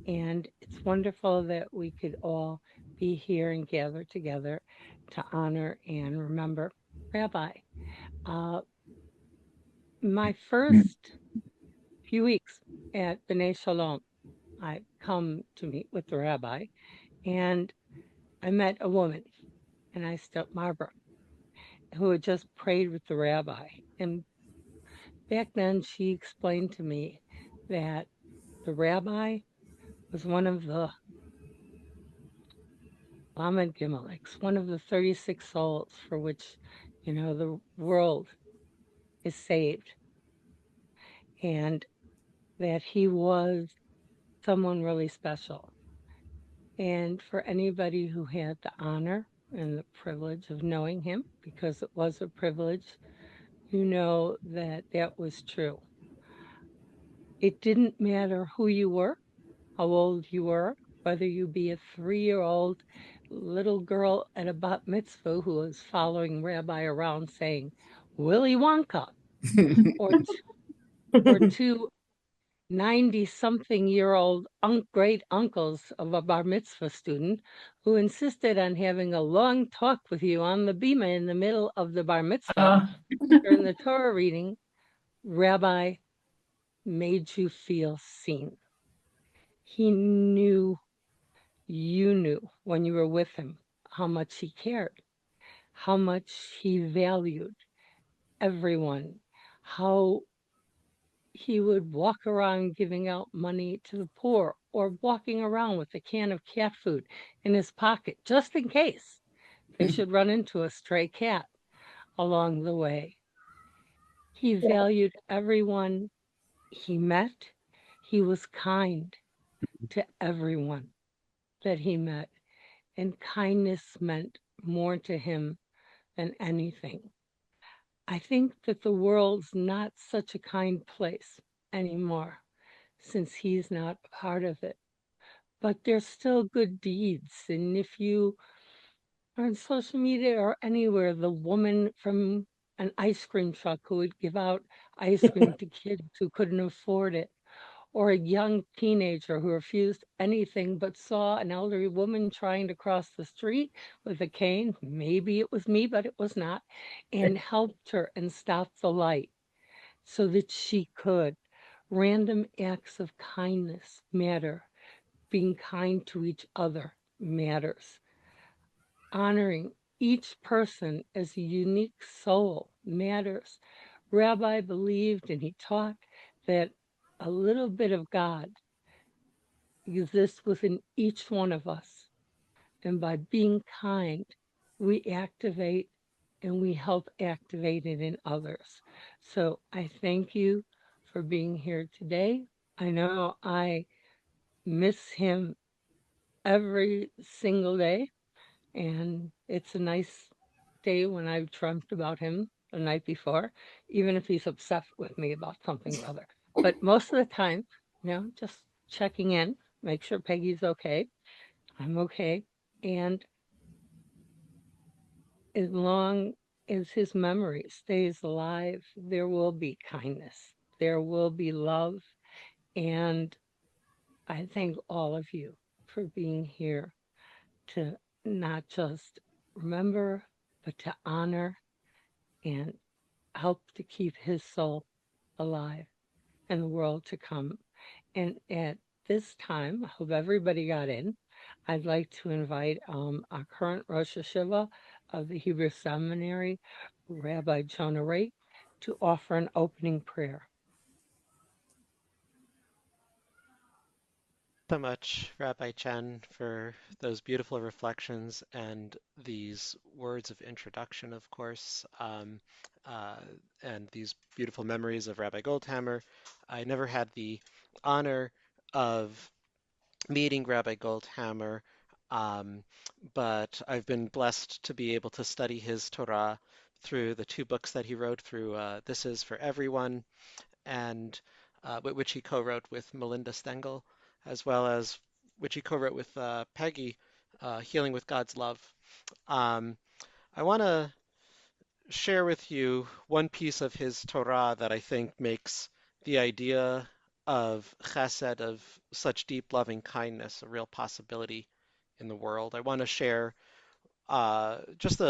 And it's wonderful that we could all be here and gather together to honor and remember Rabbi. Uh, my first few weeks at B'nai Shalom, I come to meet with the rabbi, and I met a woman, and I stopped Barbara, who had just prayed with the rabbi. And back then, she explained to me that the rabbi was one of the Lamed Gimelics, one of the 36 souls for which, the world is saved, and that he was someone really special. And for anybody who had the honor and the privilege of knowing him, because it was a privilege, you know that that was true. It didn't matter who you were, how old you were, whether you be a 3-year-old little girl at a bat mitzvah who was following Rabbi around saying, Willy Wonka, or, or two 90-something-year-old great uncles of a bar mitzvah student who insisted on having a long talk with you on the bima in the middle of the bar mitzvah during the Torah reading. Rabbi made you feel seen. He knew you knew when you were with him how much he cared, how much he valued everyone, how he would walk around giving out money to the poor or walking around with a can of cat food in his pocket just in case they should run into a stray cat along the way. He valued everyone he met. He was kind to everyone that he met, and kindness meant more to him than anything. I think that the world's not such a kind place anymore since he's not a part of it. But there's still good deeds. And if you are on social media or anywhere, the woman from an ice cream truck who would give out ice cream to kids who couldn't afford it, or a young teenager who refused anything but saw an elderly woman trying to cross the street with a cane, maybe it was me, but it was not, and helped her and stopped the light so that she could. Random acts of kindness matter. Being kind to each other matters. Honoring each person as a unique soul matters. Rabbi believed and he taught that a little bit of God exists within each one of us. And by being kind, we activate and we help activate it in others. So I thank you for being here today. I know I miss him every single day, and it's a nice day when I've dreamt about him the night before, even if he's upset with me about something or other. But most of the time, just checking in, make sure Peggy's okay. I'm okay. And as long as his memory stays alive, there will be kindness, there will be love. And I thank all of you for being here to not just remember, but to honor and help to keep his soul alive in the world to come. And at this time, I hope everybody got in. I'd like to invite our current Rosh Hashiva of the Hebrew Seminary, Rabbi Jonah Raitt, to offer an opening prayer. So much, Rabbi Chen, for those beautiful reflections and these words of introduction, of course, uh, and these beautiful memories of Rabbi Goldhamer. I never had the honor of meeting Rabbi Goldhamer, um, but I've been blessed to be able to study his Torah through the two books that he wrote through This Is for Everyone, and which he co-wrote with Melinda Stengel, as well as which he co-wrote with Peggy, Healing with God's Love. Um, I want to share with you one piece of his Torah that I think makes the idea of chesed, of such deep loving kindness, a real possibility in the world. I want to share just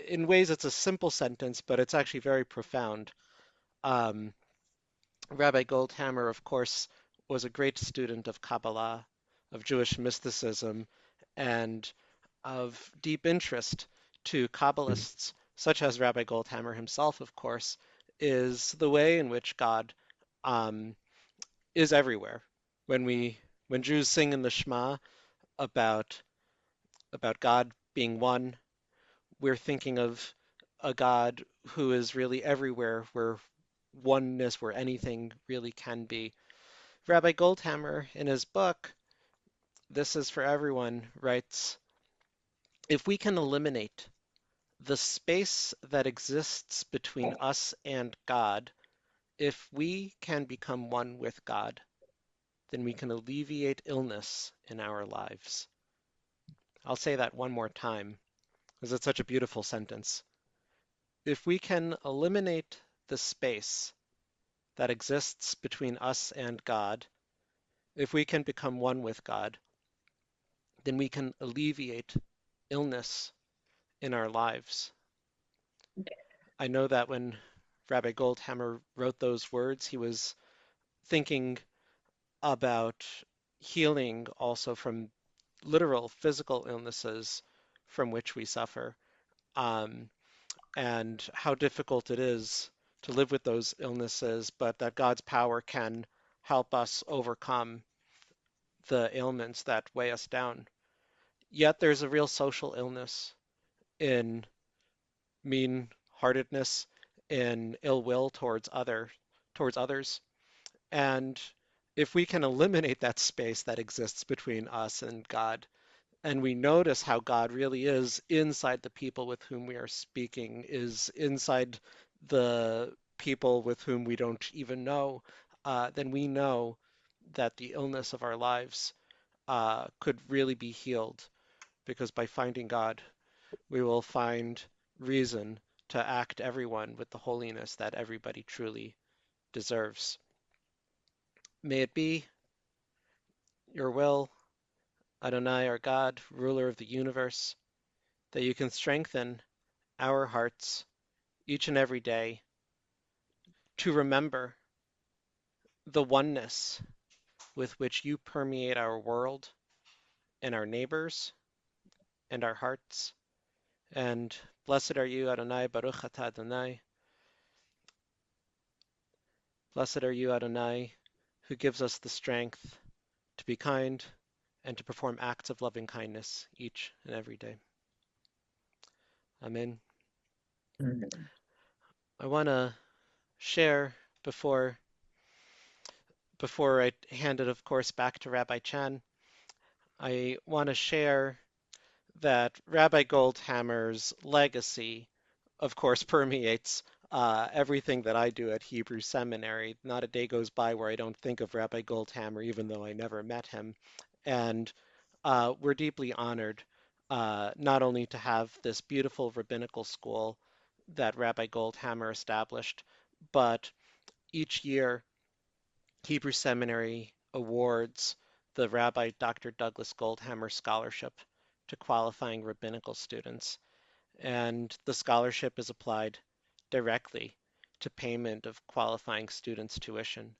in ways it's a simple sentence, but it's actually very profound. Um, Rabbi Goldhamer, of course, was a great student of Kabbalah, of Jewish mysticism, and of deep interest to Kabbalists, such as Rabbi Goldhamer himself, of course, is the way in which God um, is everywhere. When Jews sing in the Shema about God being one, we're thinking of a God who is really everywhere, where oneness, where anything really can be. Rabbi Goldhamer, in his book, This is for Everyone, writes, if we can eliminate the space that exists between us and God, if we can become one with God, then we can alleviate illness in our lives. I'll say that one more time, because it's such a beautiful sentence. If we can eliminate the space that exists between us and God, if we can become one with God, then we can alleviate illness in our lives. I know that when Rabbi Goldhamer wrote those words, he was thinking about healing also from literal physical illnesses from which we suffer, um, and how difficult it is to live with those illnesses, but that God's power can help us overcome the ailments that weigh us down. Yet there's a real social illness in mean-heartedness, in ill will towards others. And if we can eliminate that space that exists between us and God, and we notice how God really is inside the people with whom we are speaking, is inside the people with whom we don't even know, then we know that the illness of our lives could really be healed, because by finding God, we will find reason to act everyone with the holiness that everybody truly deserves. May it be your will, Adonai, our God, ruler of the universe, that you can strengthen our hearts each and every day to remember the oneness with which you permeate our world and our neighbors and our hearts. And blessed are you, Adonai, Baruch atah Adonai. Blessed are you, Adonai, who gives us the strength to be kind and to perform acts of loving kindness each and every day. Amen. I want to share before I hand it, of course, back to Rabbi Chan. I want to share that Rabbi Goldhamer's legacy, of course, permeates everything that I do at Hebrew Seminary. Not a day goes by where I don't think of Rabbi Goldhamer, even though I never met him. And we're deeply honored not only to have this beautiful rabbinical school that Rabbi Goldhamer established, but each year Hebrew Seminary awards the Rabbi Dr. Douglas Goldhamer Scholarship to qualifying rabbinical students. And the scholarship is applied directly to payment of qualifying students' tuition.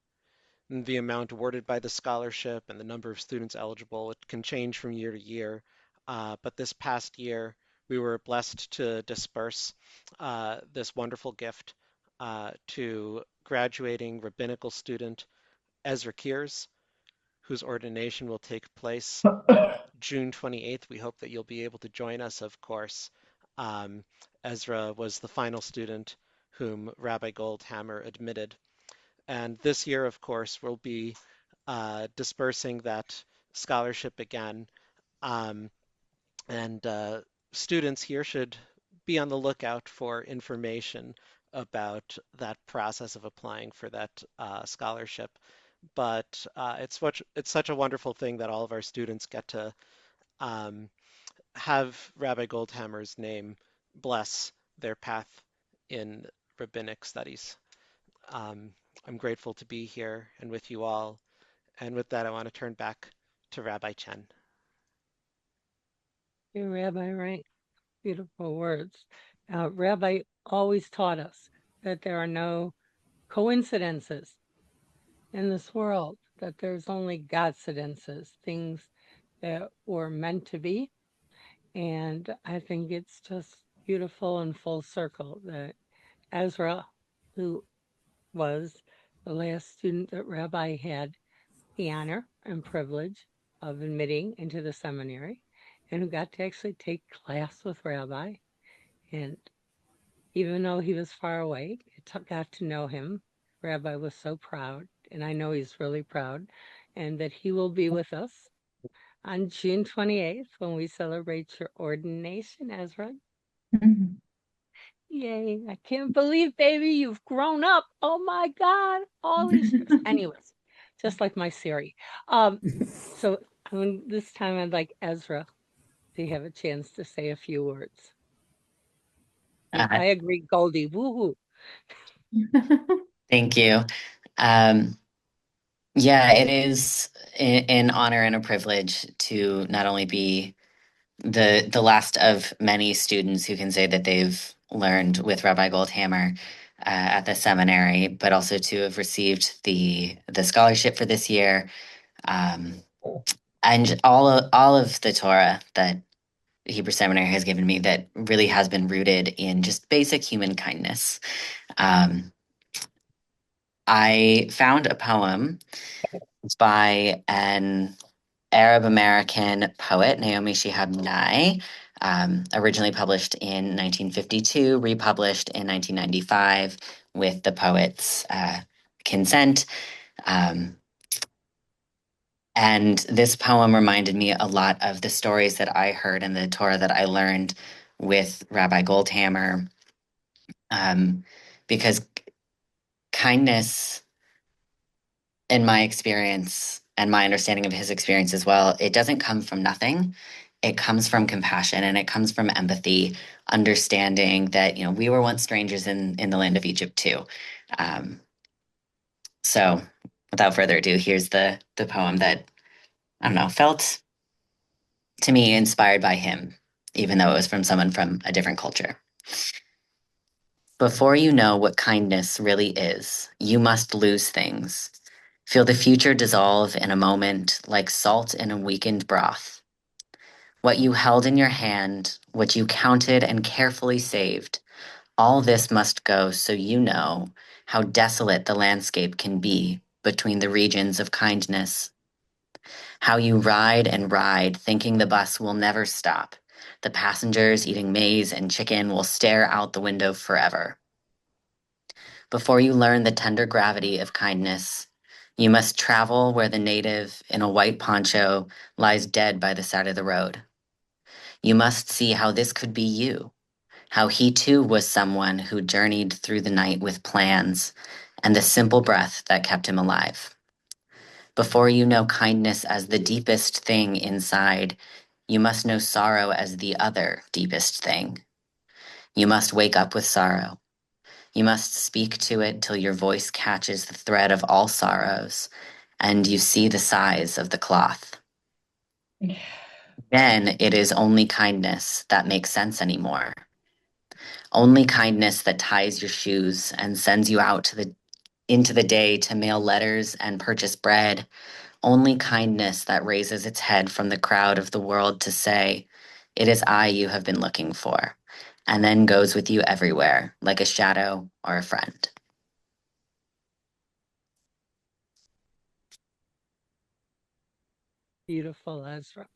And the amount awarded by the scholarship and the number of students eligible, it can change from year to year. But this past year, we were blessed to disperse this wonderful gift to graduating rabbinical student Ezra Kiers, whose ordination will take place June 28th. We hope that you'll be able to join us, of course. Um, Ezra was the final student whom Rabbi Goldhamer admitted. And this year, of course, we'll be dispersing that scholarship again. Um, and students here should be on the lookout for information about that process of applying for that scholarship. But it's such a wonderful thing that all of our students get to um, have Rabbi Goldhamer's name bless their path in rabbinic studies. I'm grateful to be here and with you all. And with that, I want to turn back to Rabbi Chen. You, Rabbi Rank, beautiful words. Rabbi always taught us that there are no coincidences in this world, that there's only Godcidences, things that were meant to be. And I think it's just beautiful and full circle that Ezra, who was the last student that Rabbi had the honor and privilege of admitting into the seminary, and who got to actually take class with Rabbi. And even though he was far away, got to know him. Rabbi was so proud, and I know he's really proud, and that he will be with us on June 28th when we celebrate your ordination, Ezra. Mhm. Yay. I can't believe, baby, you've grown up. Oh my God. All these years. Anyways, just like my Siri. Um, so this time I'd like Ezra to have a chance to say a few words. Uh, I agree, Goldie. Woohoo. Thank you. Um, yeah, it is an honor and a privilege to not only be the last of many students who can say that they've learned with Rabbi Goldhamer at the seminary, but also to have received the scholarship for this year, um, and all of the Torah that Hebrew Seminary has given me that really has been rooted in just basic human kindness. Um, I found a poem by an Arab American poet, Naomi Shihab Nye, originally published in 1952, republished in 1995 with the poet's consent. Um, and this poem reminded me a lot of the stories that I heard in the Torah that I learned with Rabbi Goldhamer, because kindness, in my experience and my understanding of his experience as well, it doesn't come from nothing. It comes from compassion and it comes from empathy, understanding that, you know, we were once strangers in the land of Egypt too. Um, so without further ado, here's the poem that I don't know, felt to me inspired by him, even though it was from someone from a different culture. Before you know what kindness really is, you must lose things. Feel the future dissolve in a moment like salt in a weakened broth. What you held in your hand, what you counted and carefully saved, all this must go so you know how desolate the landscape can be between the regions of kindness. How you ride and ride, thinking the bus will never stop. The passengers eating maize and chicken will stare out the window forever. Before you learn the tender gravity of kindness, you must travel where the native in a white poncho lies dead by the side of the road. You must see how this could be you, how he too was someone who journeyed through the night with plans and the simple breath that kept him alive. Before you know kindness as the deepest thing inside, you must know sorrow as the other deepest thing. You must wake up with sorrow. You must speak to it till your voice catches the thread of all sorrows and you see the size of the cloth. Then it is only kindness that makes sense anymore. Only kindness that ties your shoes and sends you out into the day to mail letters and purchase bread. Only kindness that raises its head from the crowd of the world to say, "It is I you have been looking for," and then goes with you everywhere like a shadow or a friend. Beautiful, Ezra.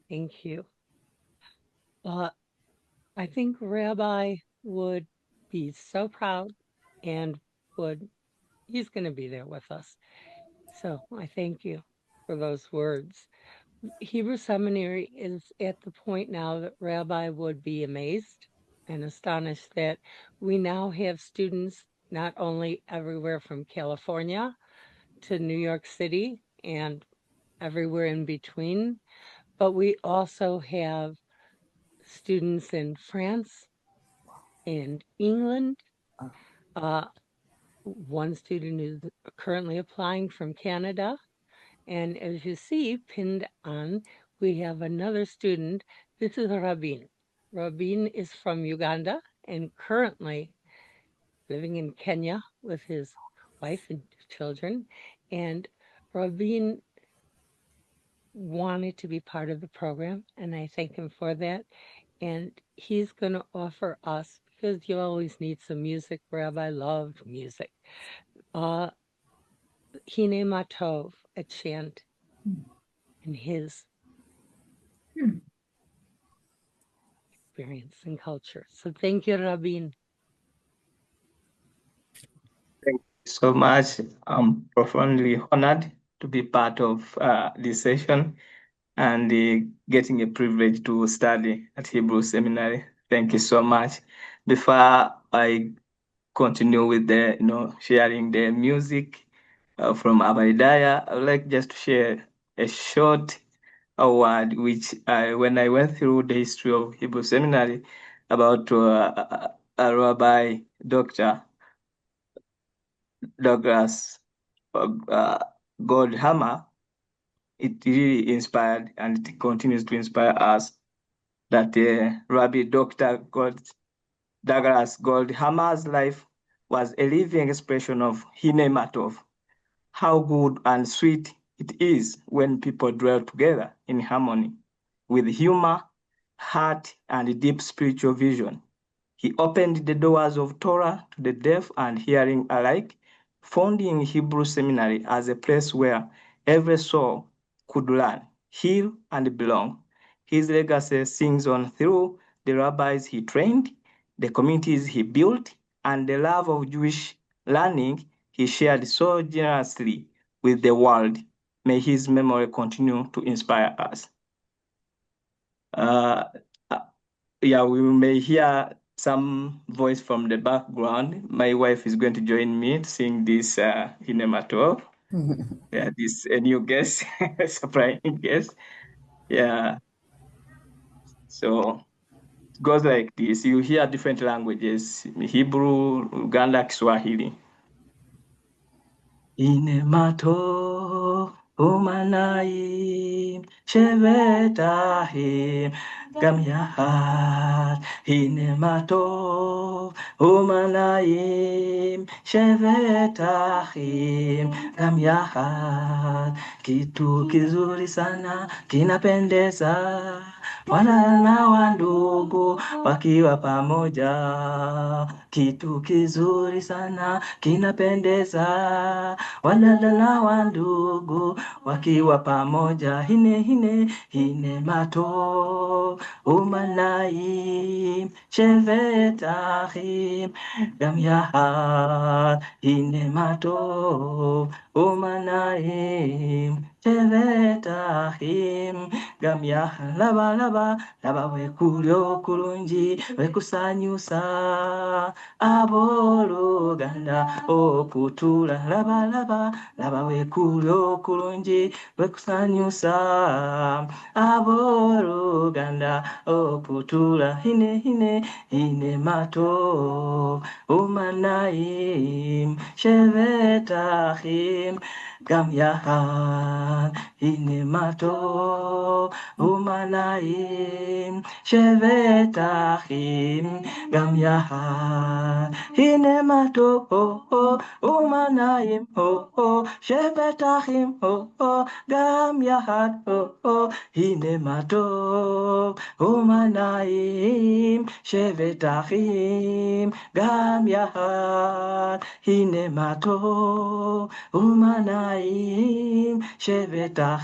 Thank you. Uh, I think Rabbi would be so proud and he's going to be there with us. So I thank you for those words. Hebrew Seminary is at the point now that Rabbi would be amazed and astonished that we now have students not only everywhere from California to New York City and everywhere in between, but we also have students in France and England, uh, one student is currently applying from Canada. And as you see pinned on, we have another student. This is Rabin. Rabin is from Uganda and currently living in Kenya with his wife and children. And Rabin wanted to be part of the program, and I thank him for that. And he's going to offer us, because you always need some music, Rabbi loved music, Hine Matov, a chant in his experience and culture. So thank you, Rabin. Thank you so much. I'm profoundly honored to be part of this session and getting a privilege to study at Hebrew Seminary. Thank you so much. Before I continue with the, sharing the music from Abadaya, I would like just to share a short word which when I went through the history of Hebrew Seminary about Rabbi Dr. Douglas Goldhamer, it really inspired and it continues to inspire us that Rabbi Dr. Douglas Goldhamer's life was a living expression of Hinematov, how good and sweet it is when people dwell together in harmony with humor, heart, and deep spiritual vision. He opened the doors of Torah to the deaf and hearing alike, founding Hebrew Seminary as a place where every soul could learn, heal, and belong. His legacy sings on through the rabbis he trained, the communities he built, and the love of Jewish learning he shared so generously with the world. May his memory continue to inspire us. We may hear some voice from the background. My wife is going to join me to sing this Hinemato. Yeah, this a new guest, surprising guest. Yeah. So it goes like this. You hear different languages: Hebrew, Uganda, Kiswahili. Hinemato Umanaim Shevetahim Gamyahat Hinemato Umanaim Shevetahim Gamyahat kitu kizuri sana kinapendeza wana na wandugu wakiwa pamoja kitu kizuri sana kinapendeza wadada na wandugu wakiwa pamoja hine mato umanaim shevetahim gamyahat hine mato umanaim shevetahim gamyahat laba wekulyo kulungi wekusanyusa aboluganda okutula laba wekulyo kulungi wekusanyusa aboluganda okutula hine mato umanaim shevetahim gamyahan hine mato umanaim shevetahim gamyahan hine mato umanaim shevetahim gamyahan hine mato umanaim shevetahim gamyahan hine mato umanaim shevetahim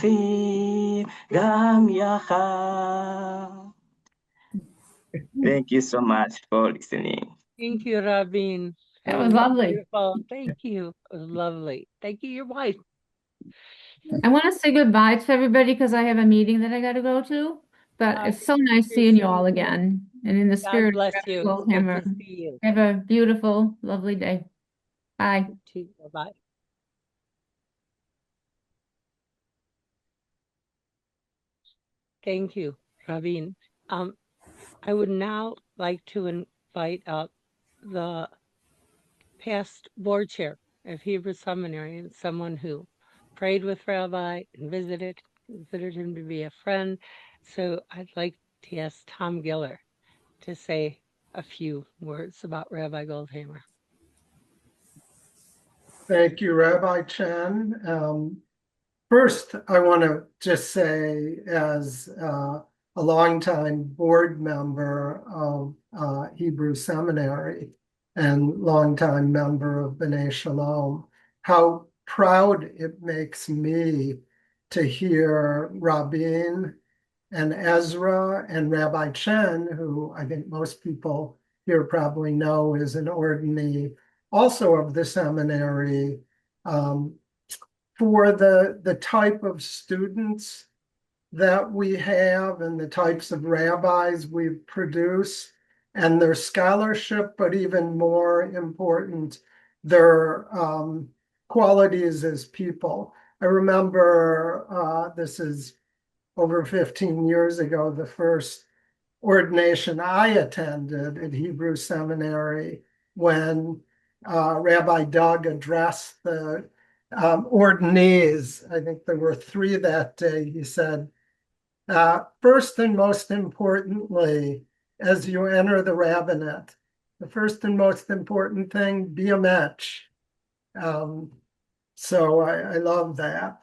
gamyahan. Thank you so much for listening. Thank you, Rabin. That was lovely. Beautiful. Thank you. It was lovely. Thank you, your wife. I want to say goodbye to everybody because I have a meeting that I got to go to. But it's so nice seeing you all again. And in the God spirit bless of you. Goldhamer, Good to see you. have a beautiful, lovely day. Bye. Bye. Thank you, Rabin. I would now like to invite up the past board chair of Hebrew Seminary and someone who prayed with Rabbi and considered him to be a friend. So I'd like to ask Tom Giller to say a few words about Rabbi Goldhamer. Thank you, Rabbi Chen. First, I want to just say, as a longtime board member of Hebrew Seminary and longtime member of B'nai Shalom, how proud it makes me to hear Rabin and Ezra and Rabbi Chen, who I think most people here probably know is an ordinary also of the seminary, for the type of students that we have and the types of rabbis we produce and their scholarship, but even more important, their qualities as people. I remember this is over 15 years ago, the first ordination I attended at Hebrew Seminary when Rabbi Doug addressed the ordinees. I think there were 3 that day. He said, first and most importantly, as you enter the rabbinate, the first and most important thing, be a mensch. So I love that.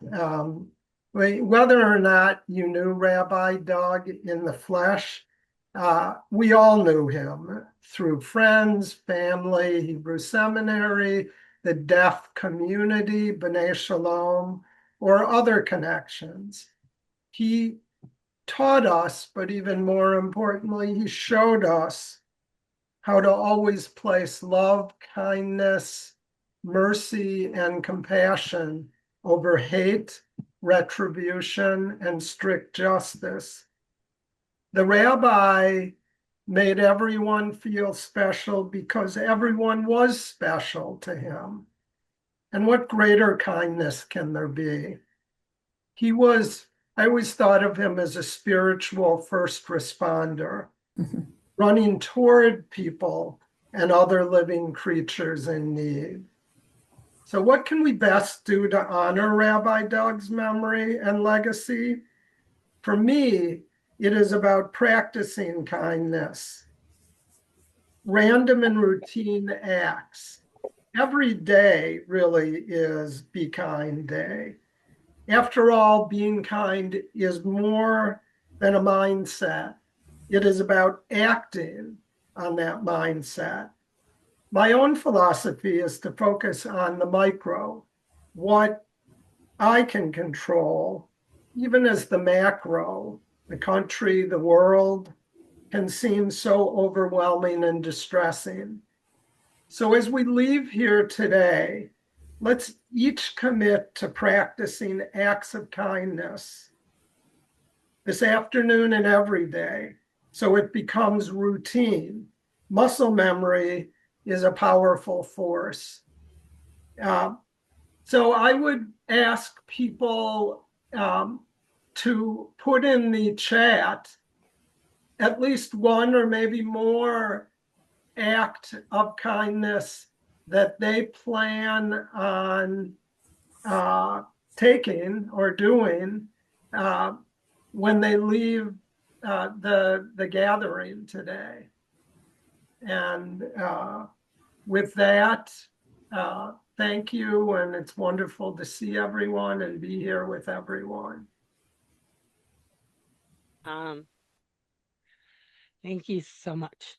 Whether or not you knew Rabbi Doug in the flesh, we all knew him through friends, family, Hebrew Seminary, the deaf community, B'nai Shalom, or other connections. He taught us, but even more importantly, he showed us how to always place love, kindness, mercy, and compassion over hate, retribution, and strict justice. The rabbi made everyone feel special because everyone was special to him. And what greater kindness can there be? I always thought of him as a spiritual first responder, running toward people and other living creatures in need. So what can we best do to honor Rabbi Doug's memory and legacy? For me, it is about practicing kindness, random and routine acts. Every day really is Be Kind Day. After all, being kind is more than a mindset. It is about acting on that mindset. My own philosophy is to focus on the micro, what I can control, even as the macro, the country, the world, can seem so overwhelming and distressing. So as we leave here today, let's each commit to practicing acts of kindness this afternoon and every day, so it becomes routine. Muscle memory is a powerful force. So I would ask people to put in the chat at least one or maybe more act of kindness that they plan on taking or doing when they leave the gathering today. And with that, thank you, and it's wonderful to see everyone and be here with everyone. Thank you so much.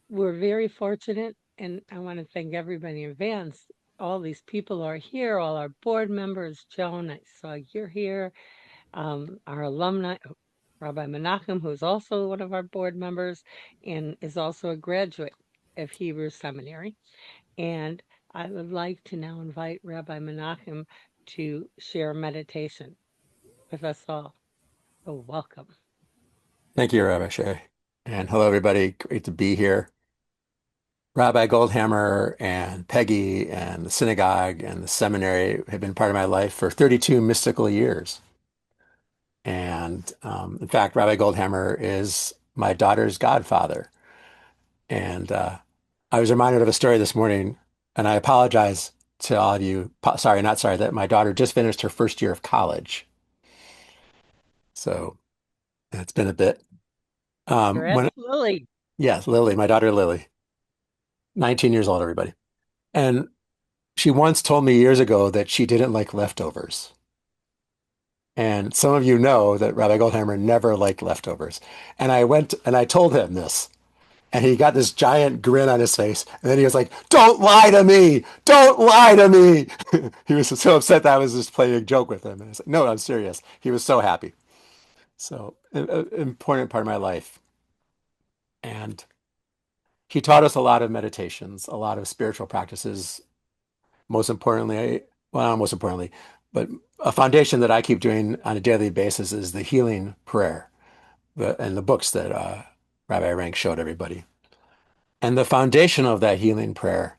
We're very fortunate, and I want to thank everybody in advance. All these people are here, all our board members. Joan, I saw you're here. Our alumni, Rabbi Menachem, who's also one of our board members and is also a graduate of Hebrew Seminary. And I would like to now invite Rabbi Menachem to share a meditation with us all. So welcome. Thank you, Rabbi Shea. And hello, everybody. Great to be here. Rabbi Goldhamer and Peggy and the synagogue and the seminary have been part of my life for 32 mystical years. And in fact, Rabbi Goldhamer is my daughter's godfather. And I was reminded of a story this morning, and I apologize to all of you. Sorry, not sorry, that my daughter just finished her first year of college. So it's been a bit. Congrats, Lily. Yes, Lily, my daughter Lily, 19 years old, everybody. And she once told me years ago that she didn't like leftovers. And some of you know that Rabbi Goldhamer never liked leftovers. And I went and I told him this. And he got this giant grin on his face. And then he was like, "Don't lie to me. Don't lie to me." He was so upset that I was just playing a joke with him. And I was like, "No, I'm serious." He was so happy. So, an important part of my life. And he taught us a lot of meditations, a lot of spiritual practices. Most importantly, well, not most importantly, but a foundation that I keep doing on a daily basis is the healing prayer and the books that Rabbi Rank showed everybody. And the foundation of that healing prayer,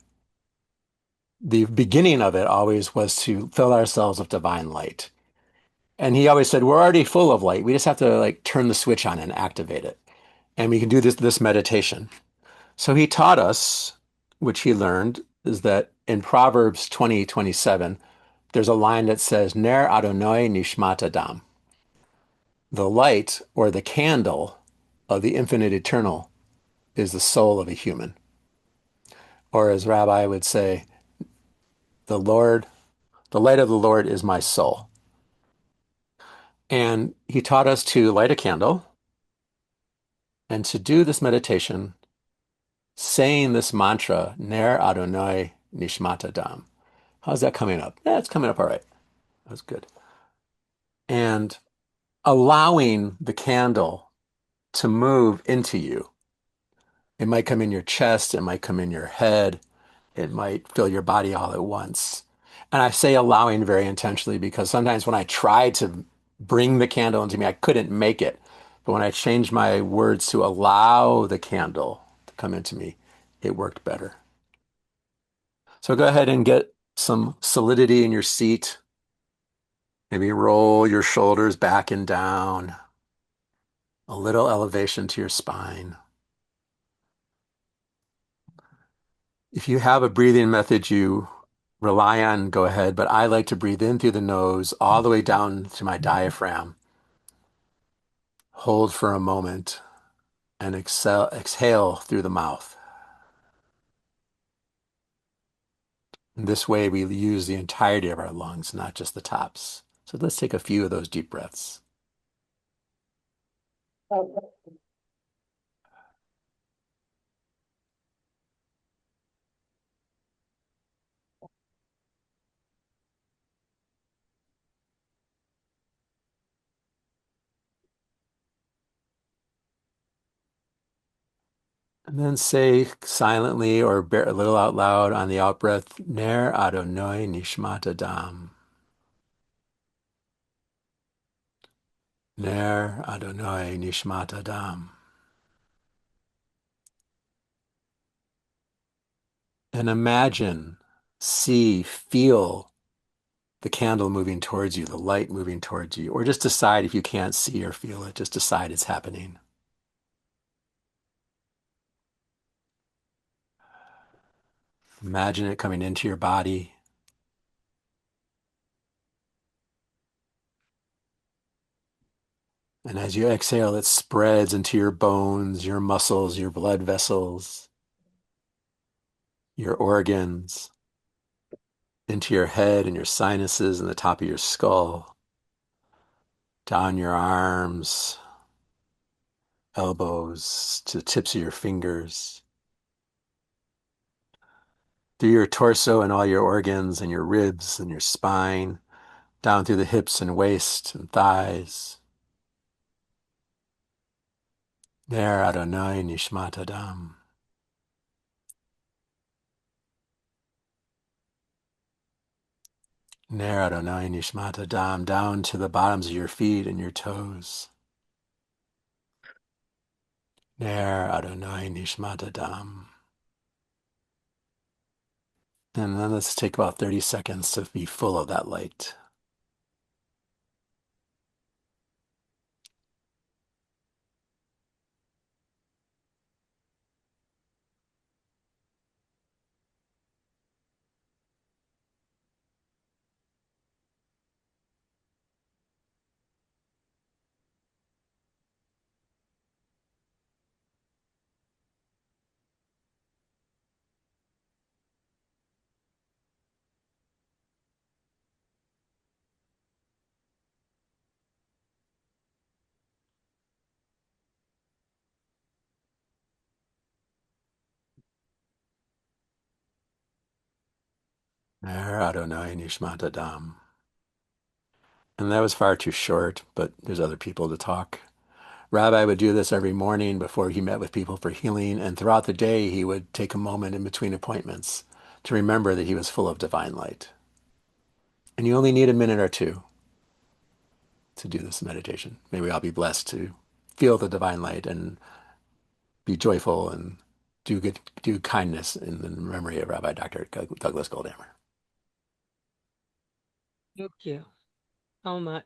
the beginning of it always was to fill ourselves with divine light. And he always said, we're already full of light. We just have to like turn the switch on and activate it. And we can do this meditation. So he taught us, which he learned, is that in Proverbs 20:27, there's a line that says, Ner Adonai Nishmat Adam. The light or the candle of the infinite eternal is the soul of a human. Or as Rabbi would say, the Lord, the light of the Lord is my soul. And he taught us to light a candle and to do this meditation, saying this mantra, Ner Adonai Nishmat Adam. How's that coming up? Yeah, it's coming up all right. That's good. And allowing the candle to move into you. It might come in your chest, it might come in your head, it might fill your body all at once. And I say allowing very intentionally because sometimes when I tried to bring the candle into me, I couldn't make it. But when I changed my words to allow the candle to come into me, it worked better. So go ahead and get some solidity in your seat. Maybe roll your shoulders back and down, a little elevation to your spine. If you have a breathing method you rely on, go ahead, but I like to breathe in through the nose all the way down to my diaphragm. Hold for a moment and exhale through the mouth. And this way we use the entirety of our lungs, not just the tops. So let's take a few of those deep breaths. And then say silently or a little out loud on the out breath, Ner Adonai Nishmat Adam. Ner Adonai Nishmat Adam. And imagine, see, feel the candle moving towards you, the light moving towards you, or just decide if you can't see or feel it, just decide it's happening. Imagine it coming into your body. And as you exhale, it spreads into your bones, your muscles, your blood vessels, your organs, into your head and your sinuses and the top of your skull, down your arms, elbows, to the tips of your fingers, through your torso and all your organs and your ribs and your spine, down through the hips and waist and thighs. Ner Adonai Nishmat Adam. Ner Adonai Nishmat Adam, down to the bottoms of your feet and your toes. Ner Adonai Nishmat Adam. And then let's take about 30 seconds to be full of that light. Adonai Nishmat Adam. And that was far too short, but there's other people to talk. Rabbi would do this every morning before he met with people for healing, and throughout the day he would take a moment in between appointments to remember that he was full of divine light. And you only need a minute or two to do this meditation. May we all be blessed to feel the divine light and be joyful and do kindness in the memory of Rabbi Dr. Douglas Goldhamer. Thank you so much.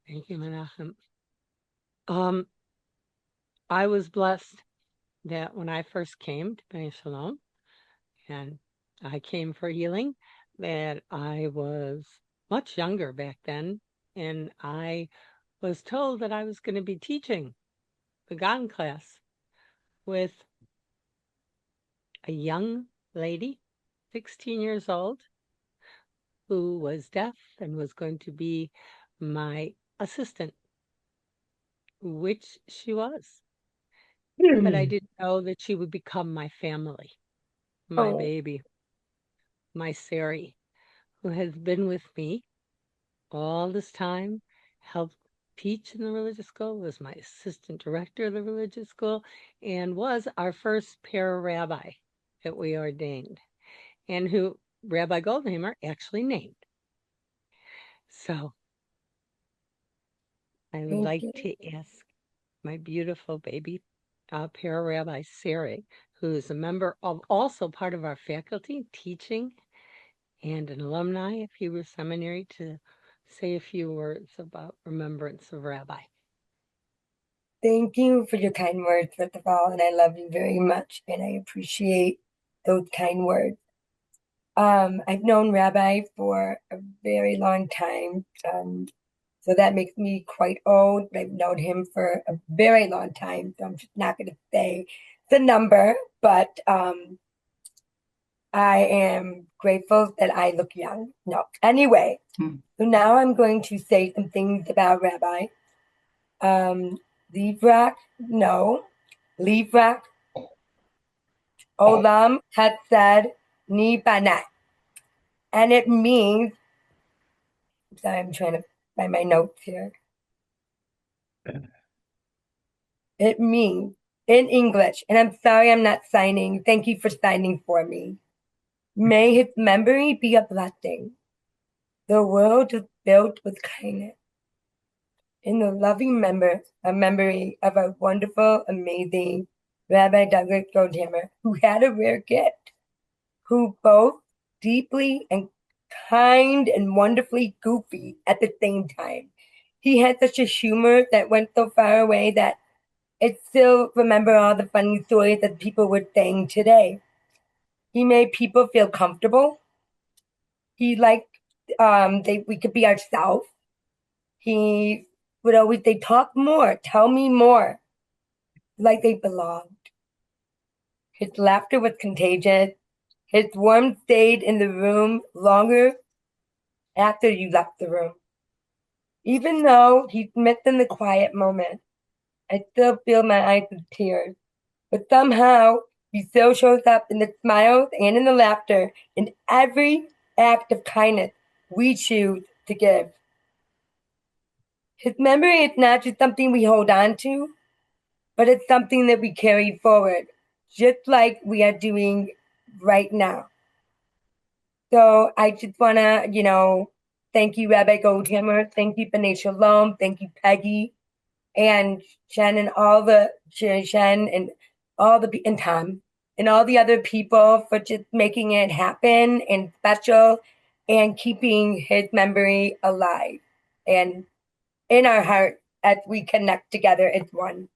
Thank you, Menachem. I was blessed that when I first came to Bnei Shalom, and I came for healing, that I was much younger back then, and I was told that I was going to be teaching the Gan class with a young lady, 16 years old, who was deaf and was going to be my assistant, which she was. But I didn't know that she would become my family, my baby, my Sari, who has been with me all this time, helped teach in the religious school, was my assistant director of the religious school, and was our first para-rabbi that we ordained, and who Rabbi Goldhamer actually named. So I would like to ask my beautiful baby para-rabbi Sari, who is a member of, also part of our faculty, teaching, and an alumni of Hebrew Seminary, to say a few words about remembrance of Rabbi. Thank you for your kind words, first of all, and I love you very much, and I appreciate those kind words. I've known Rabbi for a very long time, so that makes me quite old. I've known him for a very long time, so I'm just not going to say the number, but I am grateful that I look young. No, anyway, so now I'm going to say some things about Rabbi. Livrak, no. Livrak, Olam Hatzad Ni Banat. And it means, sorry, I'm trying to find my notes here. It means, in English, and I'm sorry I'm not signing. Thank you for signing for me. May his memory be a blessing. The world is built with kindness. In the loving memory of our wonderful, amazing Rabbi Dr. Goldhamer, who had a rare gift, who both deeply and kind and wonderfully goofy at the same time. He had such a humor that went so far away that I still remember all the funny stories that people were saying today. He made people feel comfortable. He liked we could be ourselves. He would always say, talk more, tell me more, like they belonged. His laughter was contagious. His warmth stayed in the room longer after you left the room. Even though he's missed in the quiet moments, I still feel my eyes with tears. But somehow, he still shows up in the smiles and in the laughter, in every act of kindness we choose to give. His memory is not just something we hold on to, but it's something that we carry forward, just like we are doing right now. So I just want to, thank you, Rabbi Goldhamer. Thank you, B'nai Shalom. Thank you, Peggy and Jen and all the and Tom and all the other people for just making it happen and special and keeping his memory alive and in our heart as we connect together as one.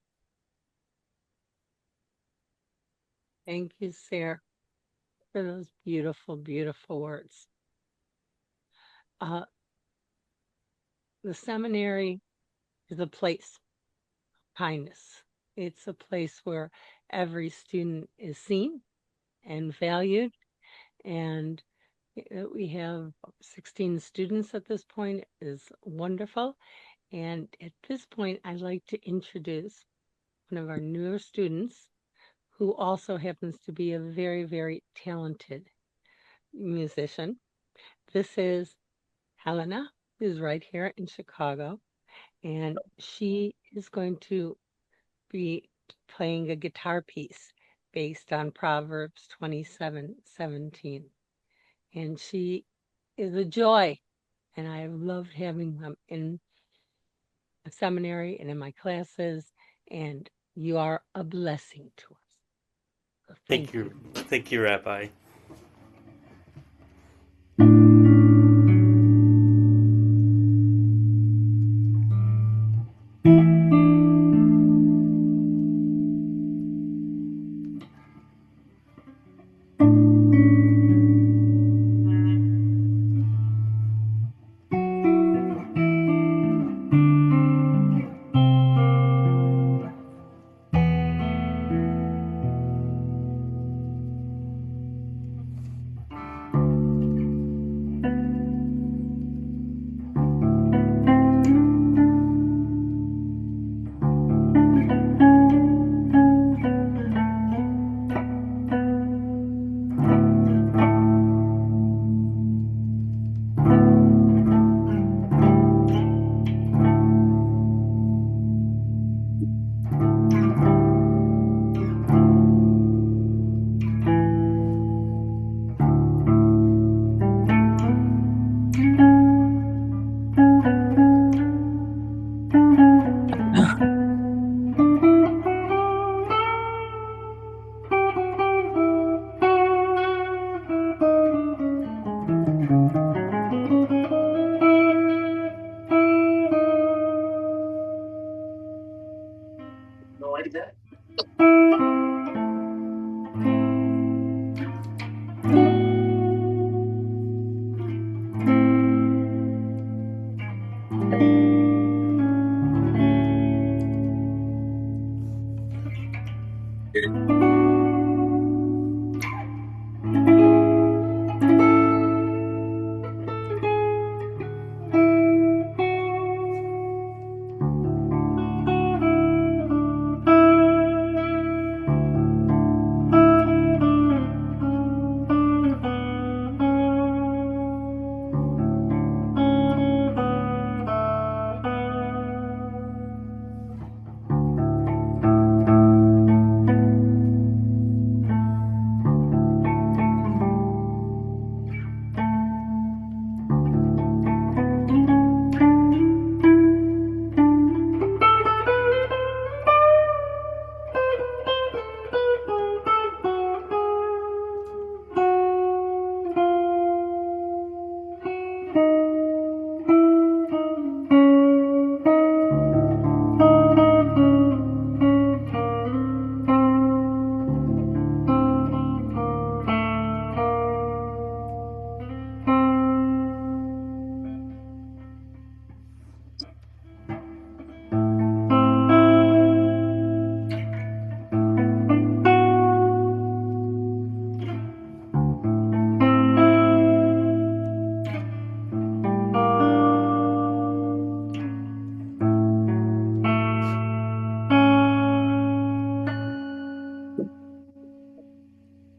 Thank you, Sarah, for those beautiful, beautiful words. The seminary is a place of kindness. It's a place where every student is seen and valued, and we have 16 students at this point. Is wonderful. And at this point, I'd like to introduce one of our newer students, who also happens to be a very, very talented musician. This is Helena, who's right here in Chicago, and she is going to be playing a guitar piece based on Proverbs 27:17. And she is a joy, and I have loved having them in the seminary and in my classes, and you are a blessing to us. So thank you. Thank you, Rabbi.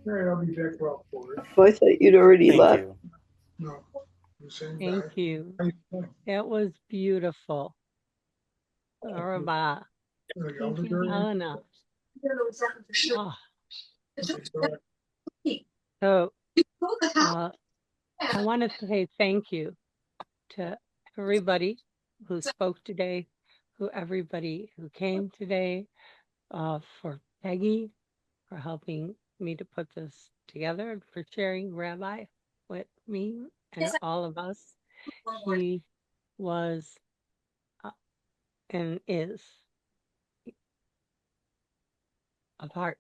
All right, I'll be back well for it. Oh, I thought you'd already Thank left. you. No, you're saying Thank bye. you. How you doing? That was beautiful. Rabbi. The Thank you, elderberry? Helena. Oh, Okay, go ahead. so I want to say thank you to everybody who spoke today, everybody who came today, for Peggy, for helping me to put this together, and for sharing Rabbi with me and all of us. He was and is a part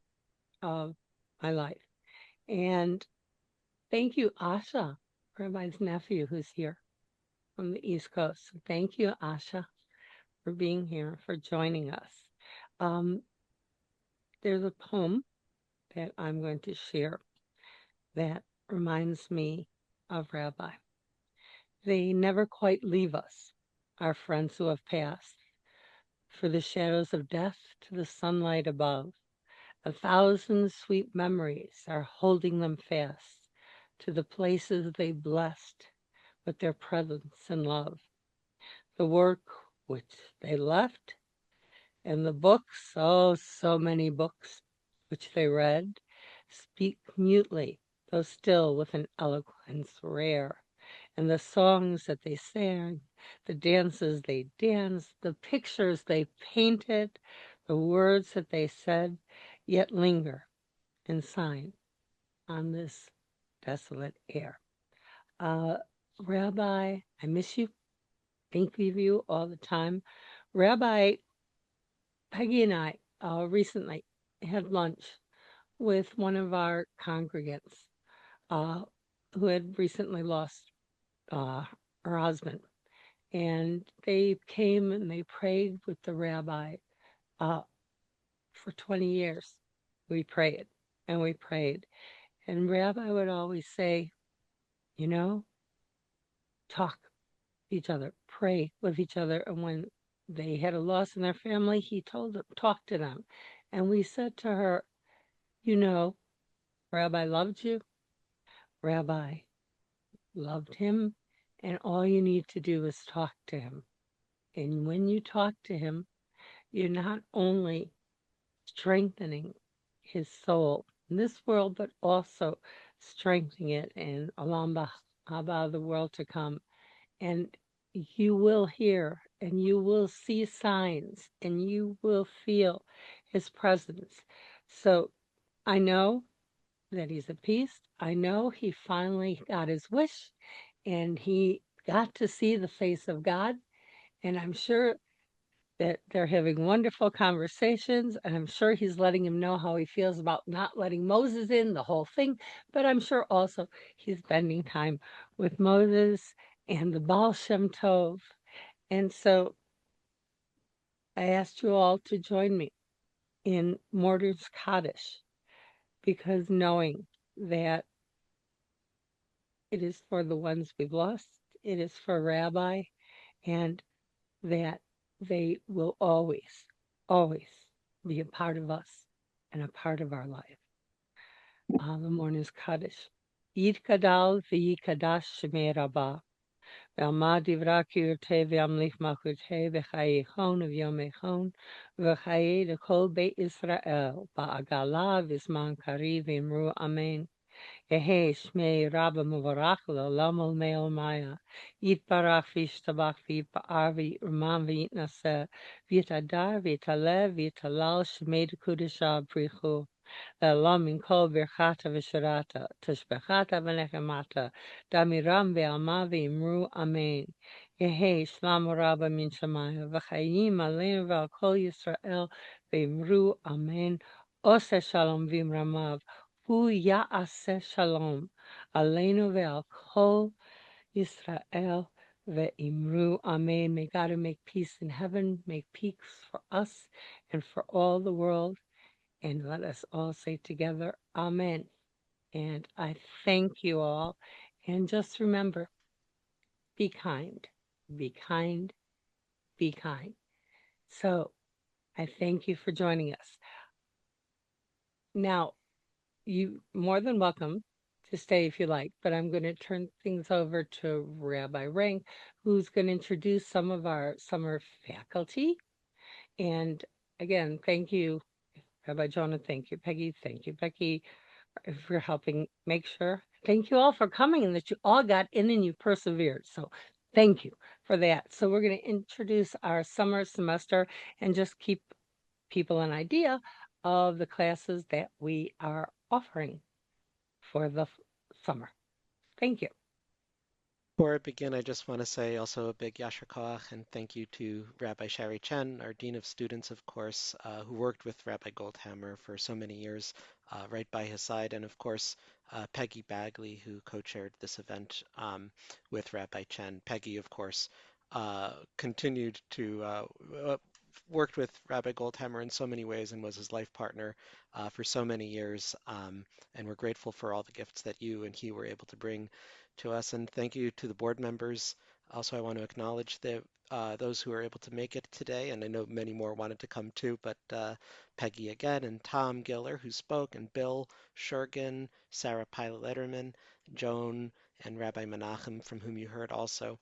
of my life. And thank you, Asha, Rabbi's nephew, who's here from the East Coast. So thank you, Asha, for being here, for joining us. There's a poem that I'm going to share that reminds me of Rabbi. They never quite leave us, our friends who have passed, for the shadows of death to the sunlight above. 1,000 sweet memories are holding them fast to the places they blessed with their presence and love, the work which they left, and the books, oh, so many books, which they read, speak mutely, though still with an eloquence rare, and the songs that they sang, the dances they danced, the pictures they painted, the words that they said, yet linger and sign on this desolate air. Rabbi, I miss you. Think of you all the time. Rabbi, Peggy and I recently had lunch with one of our congregants who had recently lost her husband. And they came and they prayed with the rabbi for 20 years. We prayed and we prayed. And Rabbi would always say, you know, talk to each other, pray with each other. And when they had a loss in their family, he told them, talk to them. And we said to her, you know, Rabbi loved you. Rabbi loved him. And all you need to do is talk to him. And when you talk to him, you're not only strengthening his soul in this world, but also strengthening it in Olam Haba, the world to come. And you will hear and you will see signs and you will feel his presence. So I know that he's at peace. I know he finally got his wish and he got to see the face of God. And I'm sure that they're having wonderful conversations, and I'm sure he's letting him know how he feels about not letting Moses in, the whole thing. But I'm sure also he's spending time with Moses and the Baal Shem Tov. And so I asked you all to join me in Mortar's Kaddish, because knowing that it is for the ones we've lost, it is for Rabbi, and that they will always, always be a part of us and a part of our life. The morning's Kaddish. Yitgadal v'yikadash shemei Rabbah. Ve'alma divra kirte ve'amlich malchute v'chayichon v'yomechon v'chayi l'kol beit Israel ba'agala v'zman kari v'imru amen. Yehi shmei Rabba Muvarach L'olam Olmei Olmaya Yitbarach v'yishtabach v'yitpa'ar v'yitruman v'yitnaseh v'yitadar v'yitaleh v'yitalal shmei d'kudesha brichu L'olam min kol birchata v'shirata tishbechata v'nechemata damiram v'alma v'imru amen. Yehi shlam Rabba min Shemaya v'chayim aleinu v'al kol Yisrael v'imru amen. Ose shalom v'imramav Hu ya'aseh shalom aleinu ve'al kol Yisrael ve'imru amen. May God make peace in heaven, make peace for us and for all the world. And let us all say together, amen. And I thank you all. And just remember, be kind, be kind, be kind. So I thank you for joining us. Now, you more than welcome to stay if you like, but I'm going to turn things over to Rabbi Rank, who's going to introduce some of our summer faculty. And again, thank you, Rabbi Jonah, thank you, Peggy, thank you, Becky, for helping make sure. Thank you all for coming and that you all got in and you persevered. So thank you for that. So we're going to introduce our summer semester and just keep people an idea of the classes that we are offering for the summer. Thank you. Before I begin, I just want to say also a big Yasher Koach and thank you to Rabbi Shari Chen, our Dean of Students, of course, who worked with Rabbi Goldhamer for so many years, right by his side, and of course, Peggy Bagley, who co-chaired this event with Rabbi Chen. Peggy, of course, continued to worked with Rabbi Goldhamer in so many ways and was his life partner for so many years. And we're grateful for all the gifts that you and he were able to bring to us. And thank you to the board members. Also, I want to acknowledge the those who were able to make it today, and I know many more wanted to come too, but Peggy again, and Tom Giller, who spoke, and Bill Shergin, Sarah Pilot-Letterman, Joan, and Rabbi Menachem, from whom you heard also.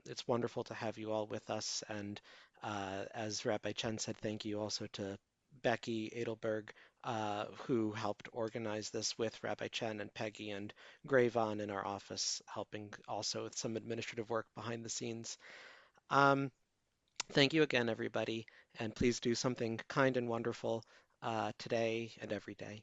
It's wonderful to have you all with us, and as Rabbi Chen said, thank you also to Becky Edelberg, who helped organize this with Rabbi Chen and Peggy, and Gravon in our office, helping also with some administrative work behind the scenes. Thank you again, everybody, and please do something kind and wonderful today and every day.